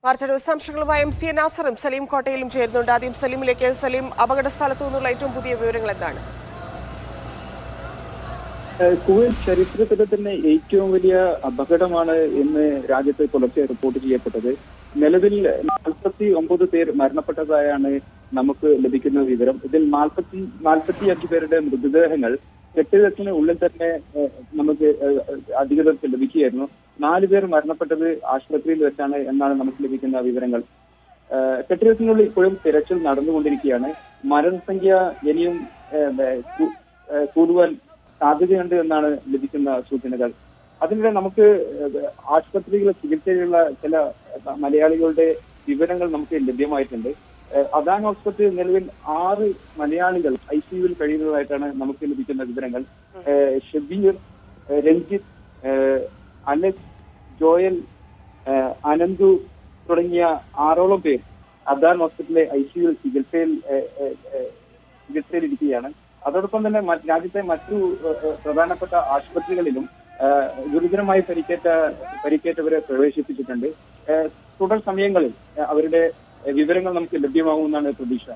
വാർത്തയുടെ വിശദാംശങ്ങളുമായി MC നാസറും സലീം കോട്ടയിലും ചേരുന്നുണ്ട്. ആദ്യം സലീമിലേക്ക്. സലീം, അപകട സ്ഥലത്തു നിന്നുള്ള ഏറ്റവും പുതിയ വിവരങ്ങൾ എന്താണ്? കുവൈറ്റ് ചരിത്രത്തിലെ തന്നെ ഏറ്റവും വലിയ അപകടമാണ് ഇന്ന് രാജ്യത്ത് പുലർച്ചെ റിപ്പോർട്ട് ചെയ്യപ്പെട്ടത്. നിലവിൽ 49 പേർ മരണപ്പെട്ടതായാണ് നമുക്ക് ലഭിക്കുന്ന വിവരം. ഇതിൽ 45 പേരുടെ മൃതദേഹങ്ങൾ കെട്ടിടത്തിന് ഉള്ളിൽ തന്നെ നമുക്ക് അധികൃതർക്ക് ലഭിക്കുകയായിരുന്നു. 4 പേർ മരണപ്പെട്ടത് ആശുപത്രിയിൽ വെച്ചാണ് എന്നാണ് നമുക്ക് ലഭിക്കുന്ന വിവരങ്ങൾ. കെട്ടിടത്തിനുള്ളിൽ ഇപ്പോഴും തിരച്ചിൽ നടന്നുകൊണ്ടിരിക്കുകയാണ്. മരണസംഖ്യ ഇനിയും കൂടുവാൻ സാധ്യതയുണ്ട് എന്നാണ് ലഭിക്കുന്ന സൂചനകൾ. അതിനിടെ നമുക്ക് ആശുപത്രികളിൽ ചികിത്സയിലുള്ള ചില മലയാളികളുടെ വിവരങ്ങൾ നമുക്ക് ലഭ്യമായിട്ടുണ്ട്. അദാൻ ഹോസ്പിറ്റലിൽ നിലവിൽ 6 മലയാളികൾ ICUവിൽ കഴിയുന്നതായിട്ടാണ് നമുക്ക് ലഭിക്കുന്ന വിവരങ്ങൾ. ഷബീർ, രഞ്ജിത്ത്, അലക്സ്, ജോയൽ, അനന്തു തുടങ്ങിയ 6ഓളം പേർ അദാൻ ഹോസ്പിറ്റലിലെ ICUവിൽ ചികിത്സയിലിരിക്കുകയാണ്. അതോടൊപ്പം തന്നെ രാജ്യത്തെ മറ്റു പ്രധാനപ്പെട്ട ആശുപത്രികളിലും ഗുരുതരമായി പരിക്കേറ്റവരെ പ്രവേശിപ്പിച്ചിട്ടുണ്ട്. തുടർ സമയങ്ങളിൽ അവരുടെ വിവരങ്ങൾ നമുക്ക് ലഭ്യമാകുമെന്നാണ് പ്രതീക്ഷ.